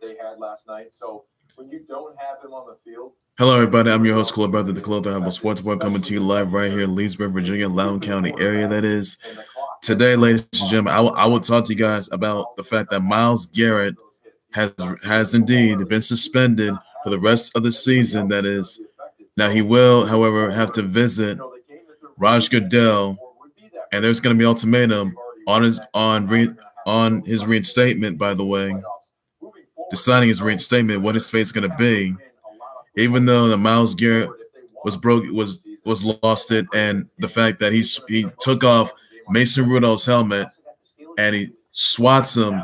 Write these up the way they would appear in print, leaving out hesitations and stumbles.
they had last night. So when you don't have him on the field. Hello, everybody. I'm your host, Cole Brother, the Clothing Humble Sports Boy, coming to you live right here in Leesburg, Virginia, Loudoun County area. That is today, ladies and gentlemen. I will talk to you guys about the fact that Myles Garrett has indeed been suspended for the rest of the season. That is, now he will, however, have to visit Raj Goodell, and there's going to be an ultimatum on his reinstatement. By the way, deciding his reinstatement, what his fate's going to be. Even though the Myles Garrett was lost it, and the fact that he took off Mason Rudolph's helmet and he swats him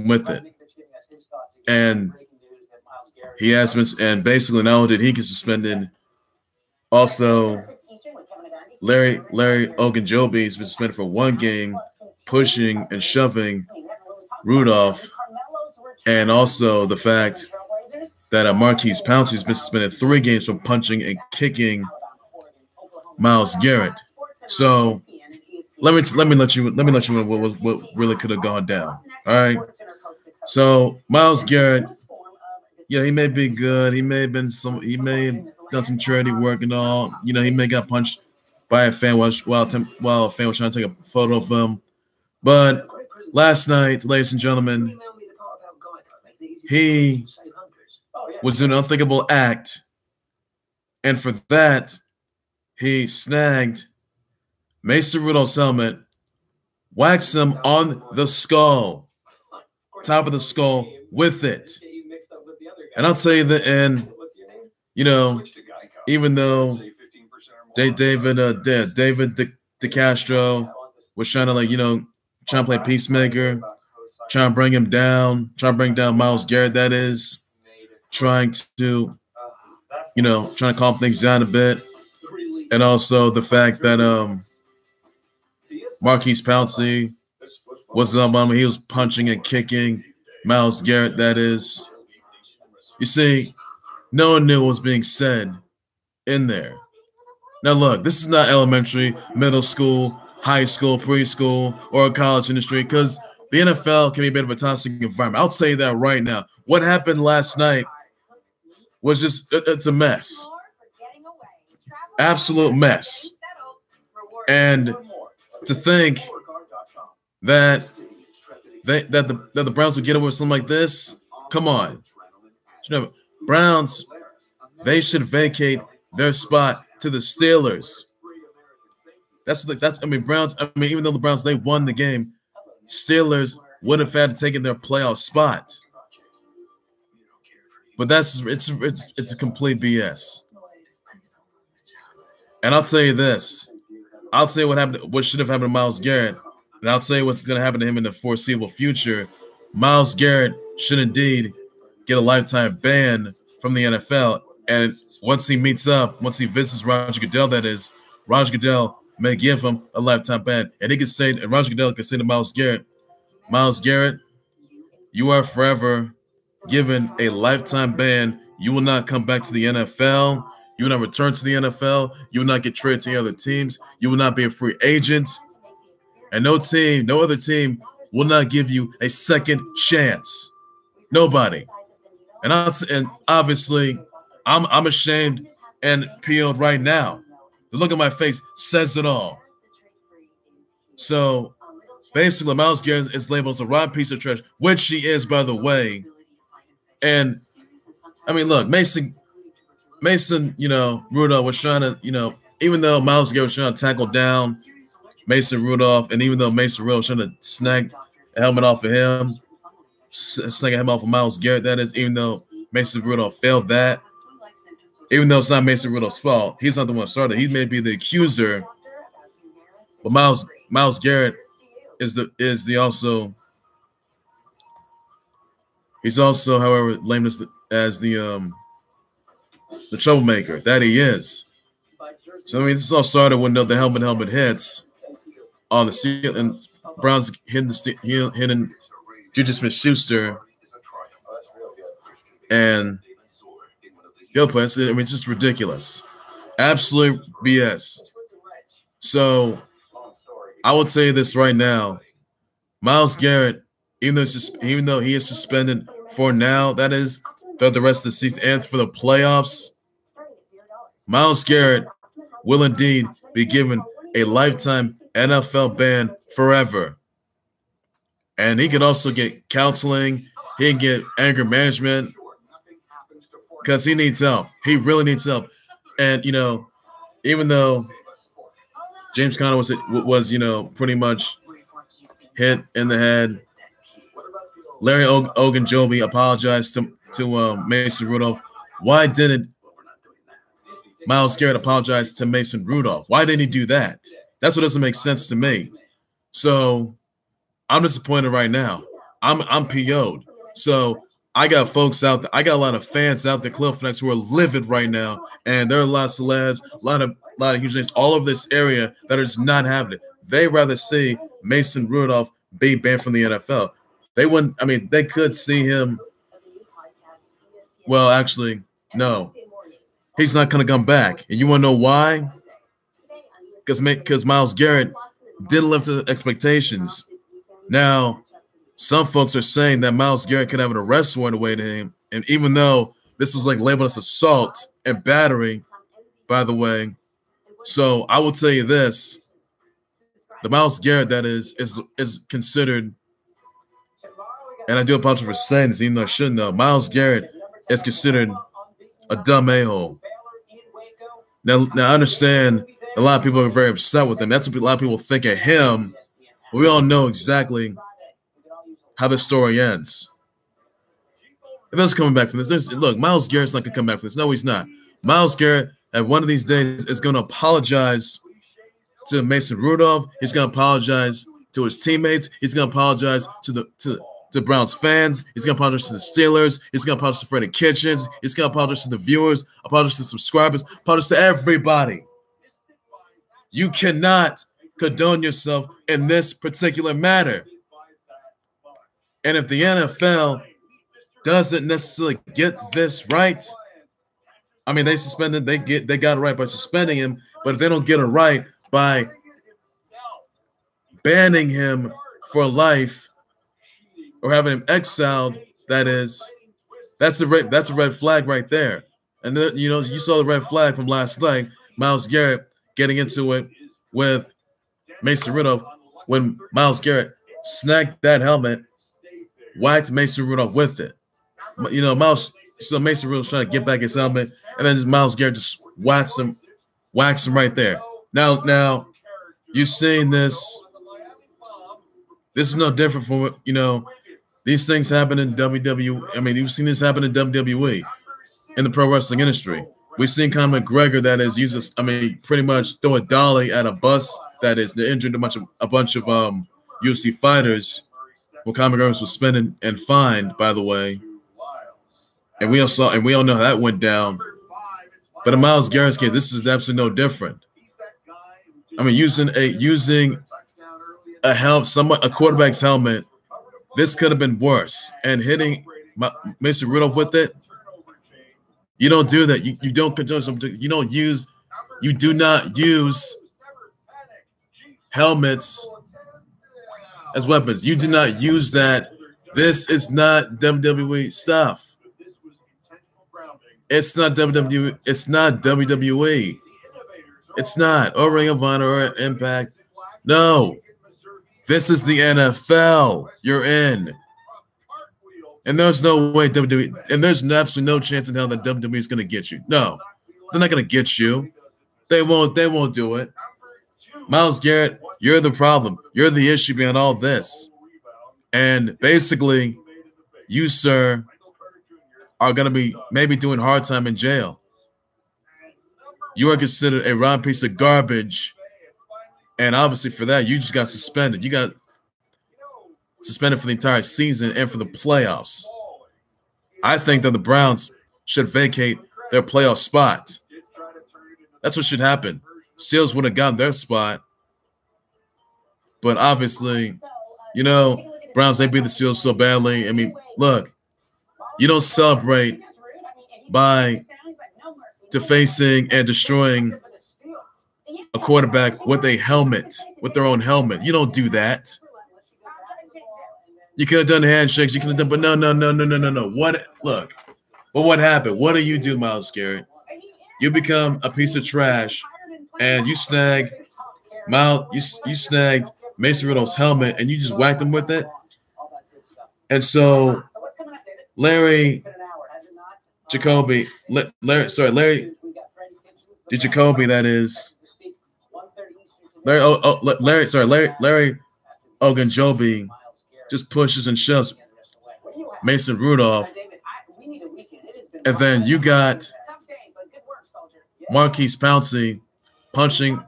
with it, and he has been, and basically not only did he get suspended, also Larry Ogunjobi has been suspended for 1 game, pushing and shoving Rudolph. And also the fact that Maurkice Poun has been suspended 3 games for punching and kicking Myles Garrett. So let me let you know what really could have gone down. All right. So Myles Garrett, yeah, he may be good. He may have done some charity work and all. You know, he may got punched by a fan while a fan was trying to take a photo of him. But last night, ladies and gentlemen, he was doing an unthinkable act, and for that, he snagged Mason Rudolph's helmet, waxed him on the skull, top of the skull with it. And I'll tell you that, and you know, even though David DeCastro was trying to play peacemaker, trying to bring him down, bring down Myles Garrett, that is, trying to calm things down a bit. And also the fact that Maurkice Poun he was punching and kicking Myles Garrett, that is. You see, no one knew what was being said in there. Now look, this is not elementary, middle school, high school, preschool, or college industry, because the NFL can be a bit of a toxic environment. I'll say that right now. What happened last night was it's a mess. Absolute mess. And to think that the Browns would get away with something like this, come on. Browns, they should vacate their spot to the Steelers. Browns, even though the Browns, they won the game, Steelers would have had to take in their playoff spot. But it's a complete BS. And I'll tell you this. I'll tell you what should have happened to Myles Garrett, and I'll tell you what's going to happen to him in the foreseeable future. Myles Garrett should indeed get a lifetime ban from the NFL. And once he visits Raj Goodell, that is, Raj Goodell may give him a lifetime ban. And Raj Goodell can say to Myles Garrett, you are forever given a lifetime ban. You will not come back to the NFL. You will not return to the NFL. You will not get traded to other teams. You will not be a free agent. And no other team will not give you a second chance. Nobody. And obviously, I'm ashamed and peeled right now. The look at my face says it all. So basically, Myles Garrett is labeled as a rotten piece of trash, which she is, by the way. And look, Mason, Rudolph was trying to, even though Myles Garrett was trying to tackle down Mason Rudolph, and even though Mason Rudolph was trying to snag a helmet off of him, snag a helmet off of Myles Garrett, that is, even though Mason Rudolph failed that, even though it's not Mason Rudolph's fault, he's not the one who started. He may be the accuser, but Myles Garrett he's also, however, labeled as the troublemaker that he is. So this all started when the helmet hits on the ceiling, and Browns hitting Juju Smith-Schuster, and it's just ridiculous, absolute BS. So I would say this right now: Myles Garrett even though he is suspended for now, that is, throughout the rest of the season and for the playoffs, Myles Garrett will indeed be given a lifetime NFL ban forever. And he can also get counseling. He can get anger management because he needs help. He really needs help. And, you know, even though James Conner was you know, pretty much hit in the head, Larry Ogunjobi apologized to Mason Rudolph. Why didn't Myles Garrett apologize to Mason Rudolph? Why didn't he do that? That's what doesn't make sense to me. So I'm disappointed right now. I'm PO'd. So I got folks out there. I got a lot of fans out there, Cliff Next, who are livid right now, and there are a lot of celebs, a lot of huge names all over this area that are just not having it. They rather see Mason Rudolph be banned from the NFL. They wouldn't. I mean, they could see him. Well, actually, no. He's not going to come back. And you want to know why? Because Myles Garrett didn't live to expectations. Now, some folks are saying that Myles Garrett could have an arrest warrant awaiting him. And even though this was like labeled as assault and battery, by the way, so I will tell you this. The Myles Garrett that is considered, and I do apologize for saying this, even though I shouldn't know, Myles Garrett is considered a dumb a-hole. Now I understand a lot of people are very upset with him. That's what a lot of people think of him. But we all know exactly how the story ends. If there's coming back from this, look, Myles Garrett's not going to come back from this. No, he's not. Myles Garrett, at one of these days, is going to apologize to Mason Rudolph. He's going to apologize to his teammates. He's going to apologize to the Browns fans. He's going to apologize to the Steelers. He's going to apologize to Freddie Kitchens. He's going to apologize to the viewers, apologize to subscribers, apologize to everybody. You cannot condone yourself in this particular matter. And if the NFL doesn't necessarily get this right, I mean, they got it right by suspending him, but if they don't get it right by banning him for life or having him exiled, that's a red flag right there. And then, you know, you saw the red flag from last night, Myles Garrett getting into it with Mason Rudolph when Myles Garrett snagged that helmet, whacked Mason Rudolph with it. You know, Mason Rudolph's trying to get back his helmet, and then Myles Garrett just whacks him right there. Now, you've seen this. This is no different from, you know, these things happen in WWE. I mean, you've seen this happen in WWE, in the pro wrestling industry. We've seen Conor McGregor that is uses, I mean, pretty much throw a dolly at a bus that is injured a bunch of UFC fighters. Well, Conor McGregor was suspended and fined, by the way. And we all know how that went down. But in Myles Garrett's case, this is absolutely no different. I mean, using a quarterback's helmet, this could have been worse. And hitting Mason Rudolph with it, you don't do that. You don't condone something. You do not use helmets as weapons. You do not use that. This is not WWE stuff. It's not WWE. It's not WWE. It's not. Or Ring of Honor or Impact. No. This is the NFL you're in. And there's no way WWE, and there's absolutely no chance in hell that WWE is going to get you. No. They're not going to get you. They won't do it. Myles Garrett, you're the problem. You're the issue behind all this. And basically, you, sir, are going to be maybe doing hard time in jail. You are considered a rotten piece of garbage. And obviously for that, you just got suspended. You got suspended for the entire season and for the playoffs. I think that the Browns should vacate their playoff spot. That's what should happen. Steelers would have gotten their spot. But obviously, you know, Browns, they beat the Steelers so badly. I mean, look, you don't celebrate by defacing and destroying a quarterback with a helmet, with their own helmet. You don't do that. You could have done handshakes. You could have done, but no. Look. But what happened? What do you do, Myles Garrett? You become a piece of trash, and you snag you snagged Mason Rudolph's helmet, and you just whacked him with it. And so Larry Jacoby, Larry Jacoby, that is Larry Ogunjobi just pushes and shoves Mason Rudolph. And then you got Maurkice Poun punching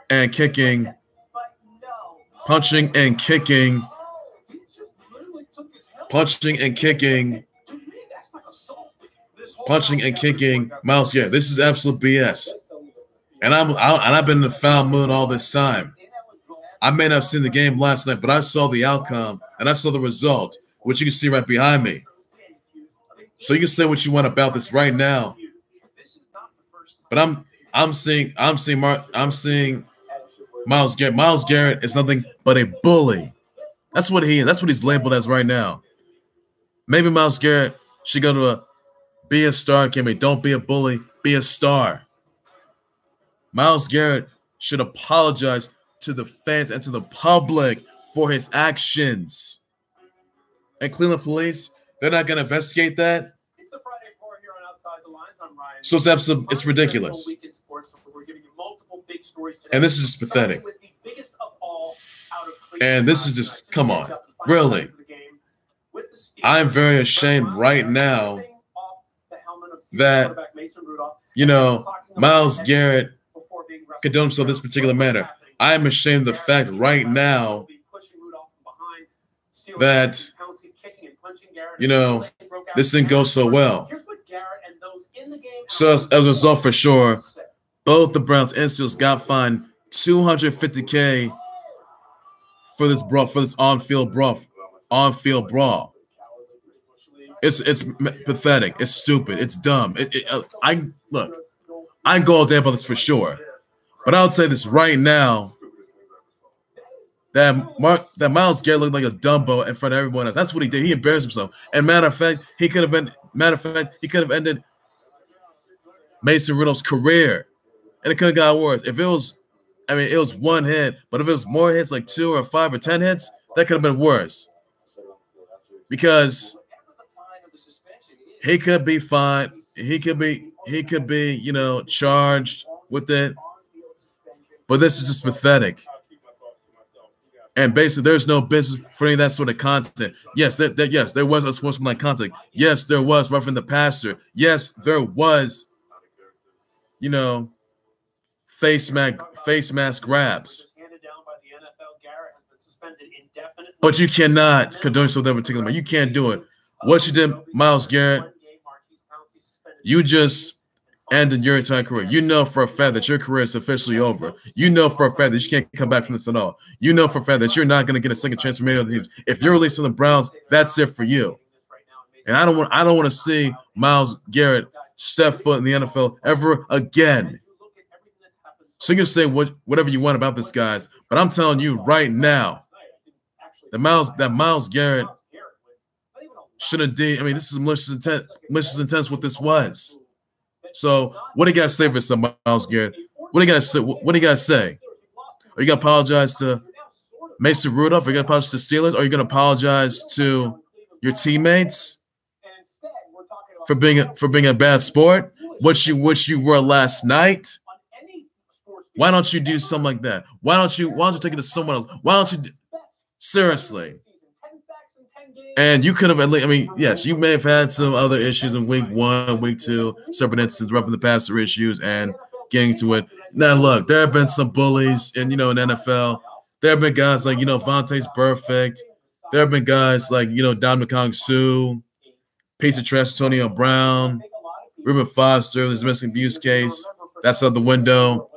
and kicking Myles Garrett. This is absolute BS. And I've been in a foul mood all this time. I may not have seen the game last night, but I saw the outcome and I saw the result, which you can see right behind me. So you can say what you want about this right now, but I'm seeing Myles Garrett. Myles Garrett is nothing but a bully. That's what he is. That's what he's labeled as right now. Maybe Myles Garrett should go to be a star academy. Don't be a bully. Be a star. Myles Garrett should apologize to the fans and to the public for his actions. And Cleveland police, they're not going to investigate that. It's the Friday Four here on Outside the Lines. I'm Ryan. So it's ridiculous. We're giving you multiple big stories today. And this is just pathetic. And this is just, come on, really. I'm very ashamed right now that, Myles Garrett condoned himself this particular manner. I'm ashamed of the fact right now that, this didn't go so well. So as a result, for sure, both the Browns and Steelers got fined $250K for this on-field brawl. It's pathetic. It's stupid. It's dumb. I can go all day about this for sure, but I'll say this right now: that Myles Garrett looked like a Dumbo in front of everyone else. That's what he did. He embarrassed himself. And matter of fact, he could have ended Mason Rudolph's career, and it could have got worse. If it was, it was one hit, but if it was more hits, like 2 or 5 or 10 hits, that could have been worse. Because he could be fined. He could be, charged with it. But this is just pathetic. And basically, there's no business for any of that sort of content. Yes, there was unsportsmanlike content. Yes, there was roughing the passer. Yes, there was, face mask grabs. But you cannot condone yourself that particular way. You can't do it. What you did, Myles Garrett, you just ended your entire career. You know for a fact that your career is officially over. You know for a fact that you can't come back from this at all. You know for a fact that you're not going to get a second chance from any other teams. If you're released from the Browns, that's it for you. And I don't want to see Myles Garrett step foot in the NFL ever again. So you can say whatever you want about this, guys, but I'm telling you right now, that Myles Garrett should indeed. This is malicious intent. What this was. So what do you got to say for some Myles Garrett? What do you got to say? What do you got to say? Are you gonna apologize to Mason Rudolph? Are you gonna apologize to Steelers? Are you gonna apologize to your teammates for being a bad sport? What you were last night? Why don't you do something like that? Why don't you take it to someone else? Why don't you seriously? And you could have, yes, you may have had some other issues in week 1, week 2, separate instances, roughing the passer issues and getting to it. Now, look, there have been some bullies in NFL. There have been guys like, Vontae's perfect. There have been guys like, Don McCong-Sue, piece of trash Antonio Brown, Reuben Foster, this missing abuse case. That's out the window.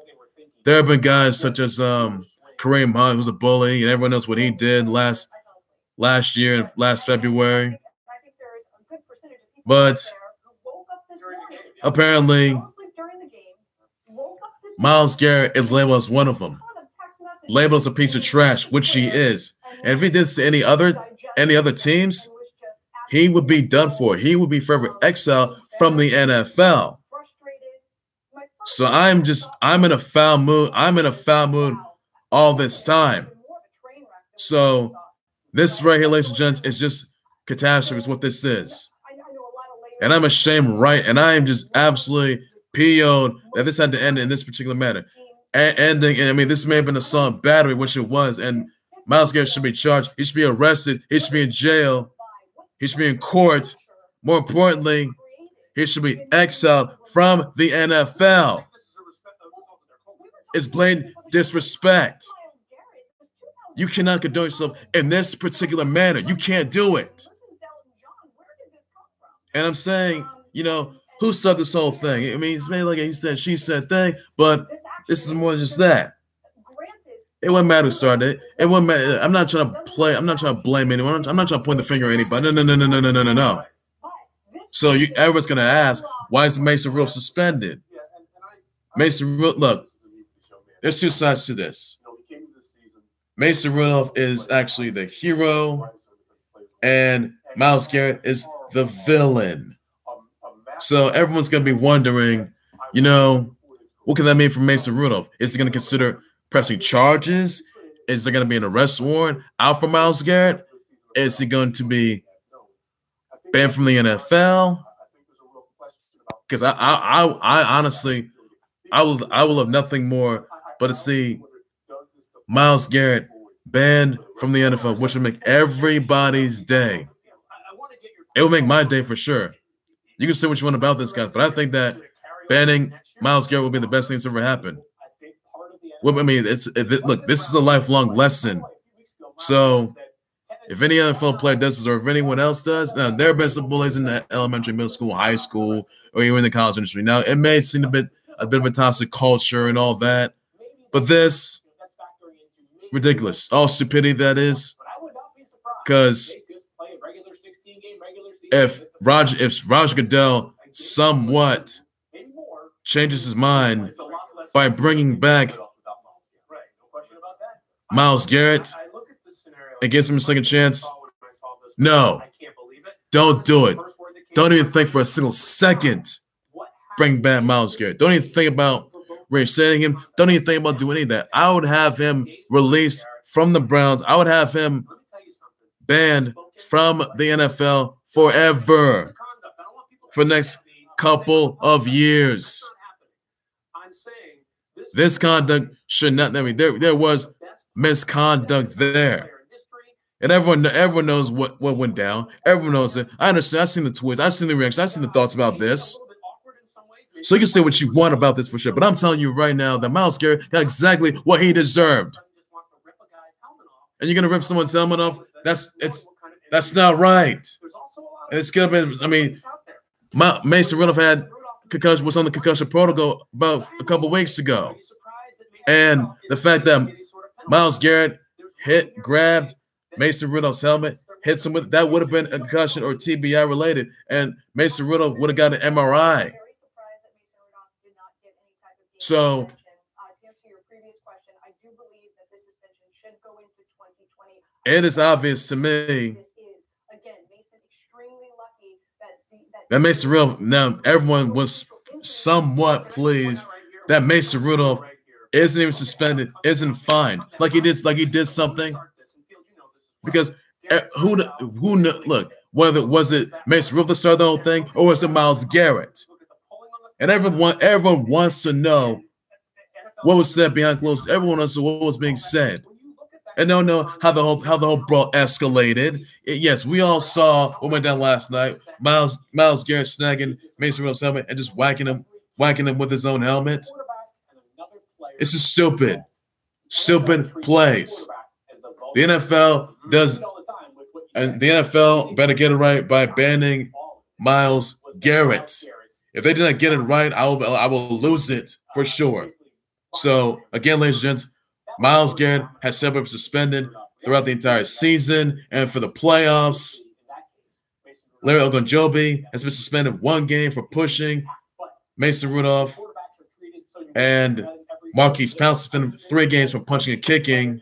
There have been guys such as Kareem Hunt, who's a bully, and everyone knows what he did last year, last February. But apparently, Myles Garrett is labeled as one of them. Labeled as a piece of trash, which he is. And if he did this to any other teams, he would be done for. He would be forever exiled from the NFL. So I'm in a foul mood. I'm in a foul mood all this time. So this right here, ladies and gents, is just catastrophe is what this is. And I'm ashamed, right? And I am just absolutely PO'd that this had to end in this particular manner. Ending, and I mean, this may have been assault battery, which it was, and Myles Garrett should be charged. He should be arrested. He should be in jail. He should be in court. More importantly, he should be exiled from the NFL. It's blatant disrespect. You cannot condone yourself in this particular manner. You can't do it. And I'm saying, you know, who started this whole thing? I mean, it's made like he said, she said thing, but this is more than just that. It wouldn't matter who started it. It wouldn't matter. I'm not trying to play. I'm not trying to blame anyone. I'm not trying to point the finger at anybody. No. So everyone's going to ask, why is Mason Rudolph suspended? Mason Rudolph, look, there's two sides to this. Mason Rudolph is actually the hero, and Myles Garrett is the villain. So everyone's going to be wondering, you know, what can that mean for Mason Rudolph? Is he going to consider pressing charges? Is there going to be an arrest warrant out for Myles Garrett? Is he going to be banned from the NFL? Because I honestly, I will have nothing more but to see Myles Garrett banned from the NFL, which would make everybody's day. It would make my day for sure. You can say what you want about this, guys, but I think that banning Myles Garrett will be the best thing that's ever happened. Well, I mean, look, this is a lifelong lesson. So if any NFL player does this, or if anyone else does, now there are best bullies in the elementary, middle school, high school, or even in the college industry. Now, it may seem a bit of a toxic culture and all that, but this ridiculous, all stupidity that is. Because if Roger Goodell somewhat changes his mind by bringing back Myles Garrett and gives him a second chance, no, don't do it. Don't even think for a single second bring back Myles Garrett. Don't even think about reinstating him. Don't even think about doing any of that. I would have him released from the Browns. I would have him banned from the NFL forever for the next couple of years. This conduct should not. I mean, there was misconduct there, and everyone knows what went down. Everyone knows it. I understand. I've seen the tweets. I've seen the reactions. I've seen the thoughts about this. So you can say what you want about this for sure, but I'm telling you right now that Myles Garrett got exactly what he deserved. And you're gonna rip someone's helmet off? That's not right. And it's gonna be. I mean, Mason Rudolph had concussion, was on the concussion protocol about a couple weeks ago, and the fact that Myles Garrett grabbed Mason Rudolph's helmet, hits him with that would have been a concussion or TBI related, and Mason Rudolph would have got an MRI. So, to answer your previous question, I do believe that this suspension should go into 2020. It is obvious to me that Mason Rudolph, now everyone was somewhat pleased that Mason Rudolph isn't even suspended, isn't fined, like he did something. Because look, whether was it Mason Rudolph that started the whole thing, or was it Myles Garrett? And everyone wants to know what was said behind closed. Everyone wants to know what was being said, and don't know how the whole brawl escalated. Yes, we all saw what went down last night. Myles Garrett snagging Mason Rudolph's helmet and just whacking him with his own helmet. It's just stupid plays. The NFL does, and the NFL better get it right by banning Myles Garrett. If they did not get it right, I will lose it for sure. So again, ladies and gents, Myles Garrett has been suspended throughout the entire season, and for the playoffs, Larry Ogunjobi has been suspended 1 game for pushing Mason Rudolph, and Maurkice Poun suspended 3 games for punching and kicking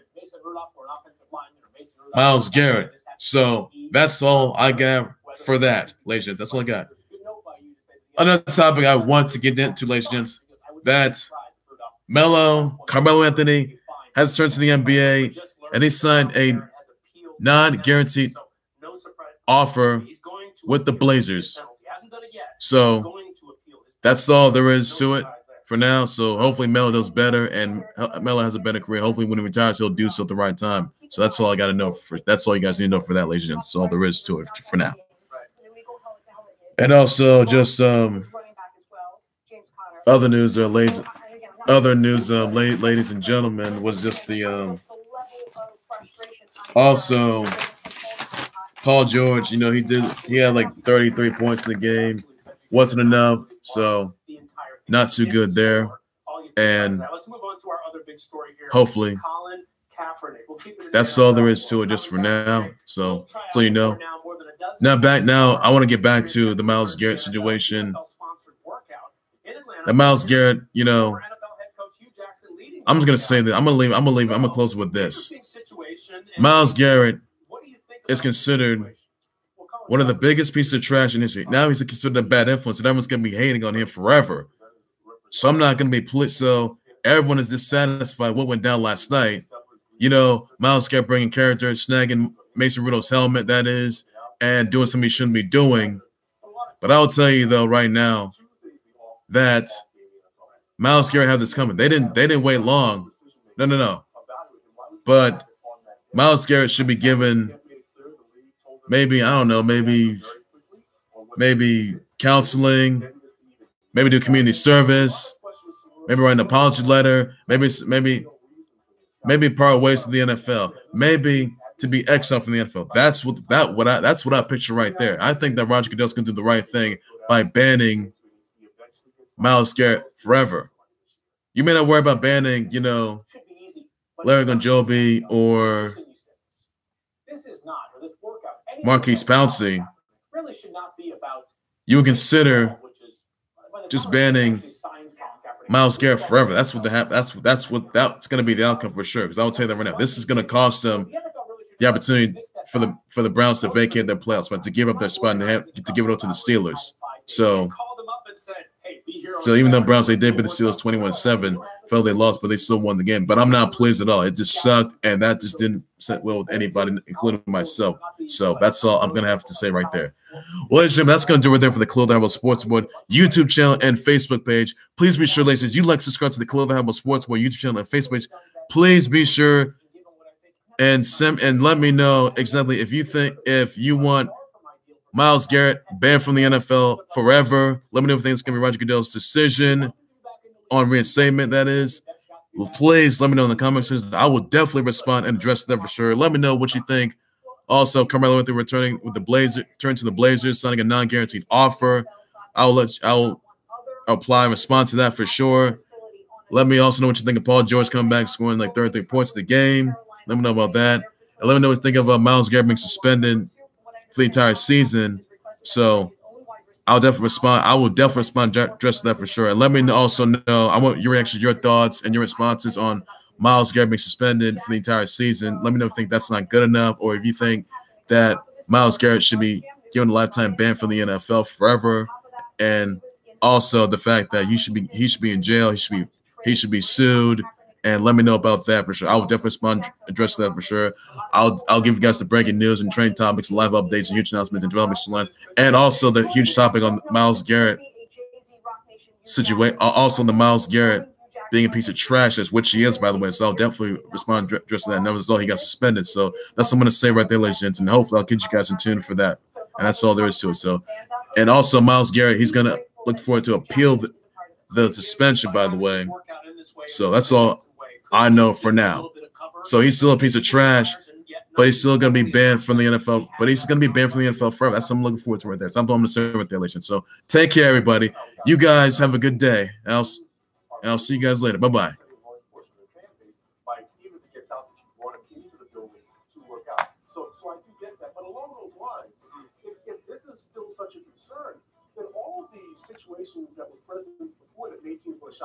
Myles Garrett. So that's all I got for that, ladies and gents. That's all I got. Another topic I want to get into, ladies and gents, that Carmelo Anthony has turned to the NBA, and he signed a non-guaranteed offer with the Blazers. So that's all there is to it for now. So hopefully Melo does better, and Melo has a better career. Hopefully when he retires, he'll do so at the right time. So that's all I got to know. That's all you guys need to know for that, ladies and gents. That's all there is to it for now. And also just other news, ladies and gentlemen, was just the also Paul George. You know, he had like 33 points in the game. Wasn't enough, so not too good there. And hopefully that's all there is to it just for now. So you know. Now I want to get back to the Myles Garrett situation. The Myles Garrett, you know, I'm just gonna say that I'm gonna close with this. Myles Garrett is considered one of the biggest pieces of trash in history. Now he's considered a bad influence, and everyone's gonna be hating on him forever. So I'm not gonna be so everyone is dissatisfied with what went down last night. You know, Myles Garrett bringing character, snagging Mason Rudolph's helmet, that is, and doing something he shouldn't be doing. But I'll tell you though, right now, that Myles Garrett had this coming. They didn't wait long. No. But Myles Garrett should be given maybe, I don't know, maybe counseling, maybe do community service, maybe write an apology letter, maybe part ways to the NFL, maybe to be exiled from the NFL. That's what I picture right there. I think that Roger Goodell's gonna do the right thing by banning Myles Garrett forever. You may not worry about banning, you know, Larry Ogunjobi or Maurkice Poun. You would consider just banning Myles Garrett forever. That's going to be the outcome for sure. Because I will tell you that right now. This is going to cost them the opportunity for the Browns to vacate their playoff spot, to give up their spot, and to give it up to the Steelers. So even though Browns, they did beat the Steelers 21-7, felt they lost, but they still won the game. But I'm not pleased at all. It just sucked, and that just didn't sit well with anybody, including myself. So that's all I'm going to have to say right there. Well, ladies and gentlemen, that's going to do it there for the Khalil Habbo Sports Board YouTube channel and Facebook page. Please be sure, ladies and gentlemen, you subscribe to the Khalil Habbo Sports Board YouTube channel and Facebook page. Please be sure and let me know exactly if you want Myles Garrett banned from the NFL forever. Let me know if you think it's going to be Roger Goodell's decision on reinstatement, that is. Well, please let me know in the comments. I will definitely respond and address that for sure. Let me know what you think. Also, Carmelo Anthony returning to the Blazers, signing a non-guaranteed offer. I'll apply and respond to that for sure. Let me also know what you think of Paul George coming back, scoring like 33 points in the game. Let me know about that. And let me know what you think of Myles Garrett being suspended for the entire season. So I'll definitely respond. I will definitely respond, address that for sure. And let me also know, I want your reactions, your thoughts, and your responses on Myles Garrett being suspended for the entire season. Let me know if you think that's not good enough, or if you think that Myles Garrett should be given a lifetime ban from the NFL forever. And also the fact that he should be in jail. He should be sued. And let me know about that for sure. I will definitely respond, address that for sure. I'll give you guys the breaking news and training topics, live updates, and huge announcements and development storylines, and also the huge topic on Myles Garrett situation. Also, the Myles Garrett being a piece of trash, which he is, by the way. So I'll definitely respond, address that. And that was all. He got suspended. So that's what I'm going to say right there, ladies and gentlemen. Hopefully, I'll get you guys in tune for that. And that's all there is to it. So, and also Myles Garrett, he's going to look forward to appeal the suspension, by the way. So that's all I know for now. So he's still a piece of trash, but he's still going to be banned from the NFL. But he's going to be banned from the NFL forever. That's what I'm looking forward to right there. So I'm going to say right there, ladies. So take care, everybody. You guys have a good day. And I'll see you guys later. Bye-bye. So I do get that. But along those lines, if this is still such a concern, then all of these situations that were present before that 18-foot shot